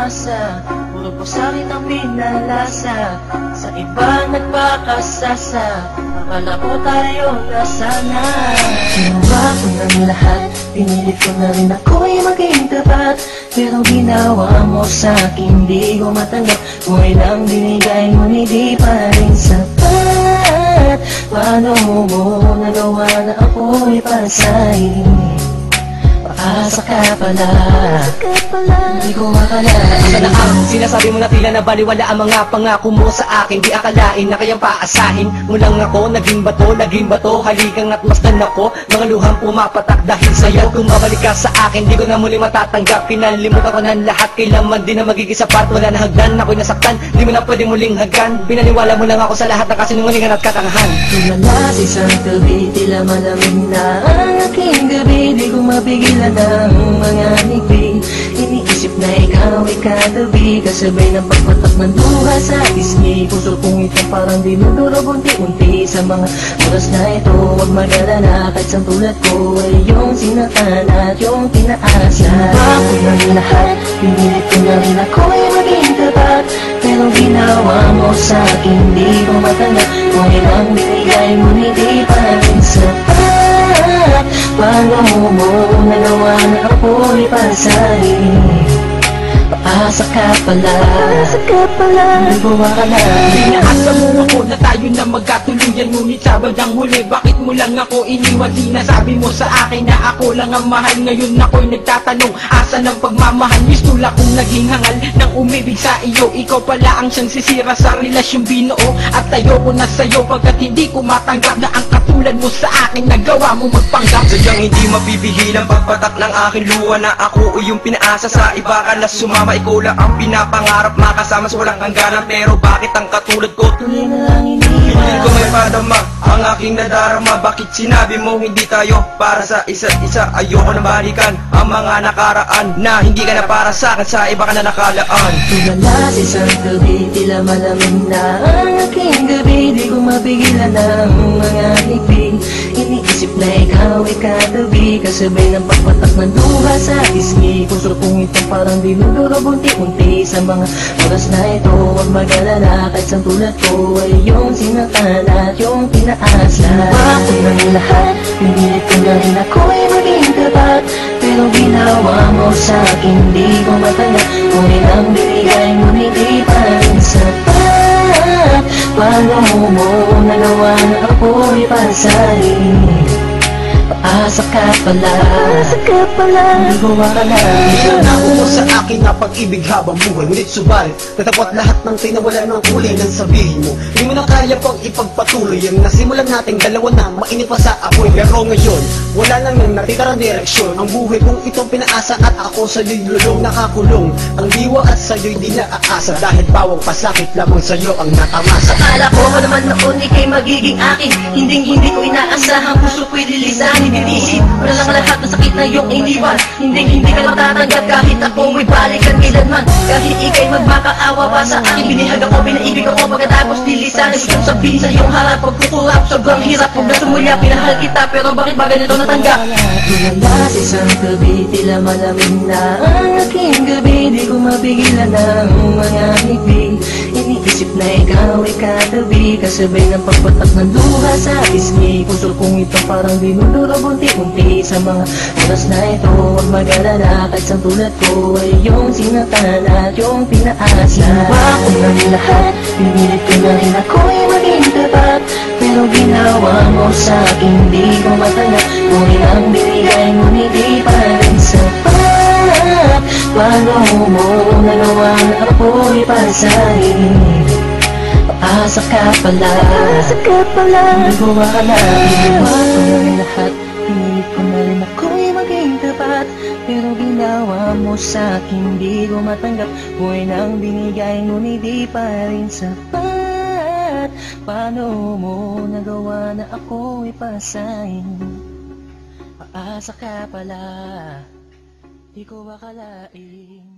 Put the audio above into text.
umasa, puro po sakit ang pinalasa, sa iba nagpakasasa, akala ko tayo na sana. Ginawa ko ng lahat, pinilit ko na rin ako'y maging tapat, pero ginawa mo sa'kin di ko matanggap. Kung ilang binigay ngunit di pa rin sapat, paano mo nagawa na ako'y pasahin? Paasa ka pala, di ko akalain. Asa na ang sinasabi mo na tila na baliwala ang mga pangako mo sa akin. Di akalain na kayang paasahin mo lang ako. Naging bato, haligang at masdan ako. Mga luhang pumapatak dahil sa'yo. Kung mabalik ka sa akin, di ko na muli matatanggap. Pinalimutan ko ng lahat, kailanman din na magiging sapat. Wala na hagdan, ako'y nasaktan, di mo na pwede muling hagdan. Pinaniwala mo lang ako sa lahat ng kasinungalingan at katangahan. Tumala sa isang tabi, tila malamig na ang aking gabi. Di ko mapigilan ang mga ngiti, iniisip na ikaw ay katabi, kasabay ng pagpatak ng luha sa ismi. Puso kong ito parang dinudurog unti-unti sa mga oras na ito. Huwag mag-alala, kahit sa tulad ko ay yung sinatan at yung tinaasa. Ginawa ko ng lahat, pinilit ko na rin ako'y maging tapat, pero ginawa mo sa'kin di ko matanggap. Kung ilang binigay mo hindi pa rin sapat, paano mo nagawa na ako'y pasahin? Paasa ka pala, nagawa ka na. Inaasa mo ako na tayo na magkatuluyan, ngunit sa bandang huli bakit mo lang ako iniwan? Sinasabi mo sa akin na ako lang ang mahal. Ngayon ako'y nagtatanong, asa ng pagmamahal? Mistula kong naging hangal ng umibig sa iyo. Ikaw pala ang siyang sisira sa relasyong binuo, at ayoko na sa'yo pagkat hindi ko matanggap na ang katulad mo sa akin nagawa mo magpanggap. Sadyang hindi mapipigil ang pagpatak ng aking luha na ako yung pinaasa sa iba ka na sumama. Ikaw lang ang pinapangarap, makasama sa walang hangganan. Pero bakit ang katulad ko tuloy na lang hindi iniwan? ko may padama ang aking nadarama. Bakit sinabi mo hindi tayo para sa isa't isa? Ayoko na balikan ang mga nakaraan na hindi ka na para sa akin, sa iba ka na nakalaan. Tumala sa isang tabi, tila malamig na ang aking gabi. Di ko mapigilan ang mga ngiti, iniisip na ikaw ay katabi, kasabay ng pagpatak ng luha sa ismi. Puso kong ito parang dinudurog unti-unti sa mga oras na ito. Huwag mag-alala, kahit sa tulad ko ay yung sinatan at yung tinaasa. Ginawa ko ng lahat, pinilit ko na rin ako'y maging tapat, pero ginawa mo sa'kin di ko matanggap. Kung ilang binigay mo hindi pa rin sapat, paano mo nagawa na ako'y pasahin? Paasa ka pala, nagawa ka na. Nangako mo sa akin na pag-ibig habang buhay, ngunit subalit natapot lahat ng tinawala ng kulay ng sabihin mo. Hindi mo na kaya pang ipagpatuloy ang nasimulan nating dalawa na mainit pa sa apoy. Pero ngayon, wala nang natitirang direksyon. Ang buhay kong itong pinaasa at ako sa'yo'y lulong nakakulong. Ang diwa at sa'yo'y di naaasa, dahil bawang pasakit lamang sa'yo ang natamasa. Akala ko naman noon ika'y magiging akin, hindi ko inaasahan, puso ko'y lilisanin, binisip wala lang lahat ng sakit na iyong iniwan. Hindi ka na matatanggap kahit ako mo'y balikan kailanman. Kahit ika'y magmakaawa pa sa akin, binihag ako, pinaibig ako, pagkatapos lilisanin. Gusto sabihin sa iyong harap, pagkukulap, sobrang hirap. Huwag na sumulya, pinahal kita, pero bakit ba ganito natanggap? Tumala sa isang tabi, tila malamig na ang aking gabi. Di ko mapigilan ang mga ngiti, iniisip na ikaw ay katabi, kasabay ng pagpatak ng luha sa ismi. Puso kong ito parang dinudurog unti-unti sa mga oras na ito. Huwag mag-alala, kahit sa tulad ko ay yung sinatan at yung pinaasa. Ginawa ko ng lahat, pinilit ko na rin ako'y maging tapat, pero ginawa mo sa'kin di ko matanggap. Kung ilang binigay mo hindi pa rin sapat, paano mo nagawa na ako'y pasahin? Paasa ka pala, nagawa ka na. Ginawa ko ng lahat, pinilit ko na rin ako'y maging tapat, pero ginawa mo sa'kin di ko matanggap. Kung ilang binigay ngunit di pa rin sapat, paano mo nagawa na ako'y pasahin? Paasa ka pala, di ko akalain.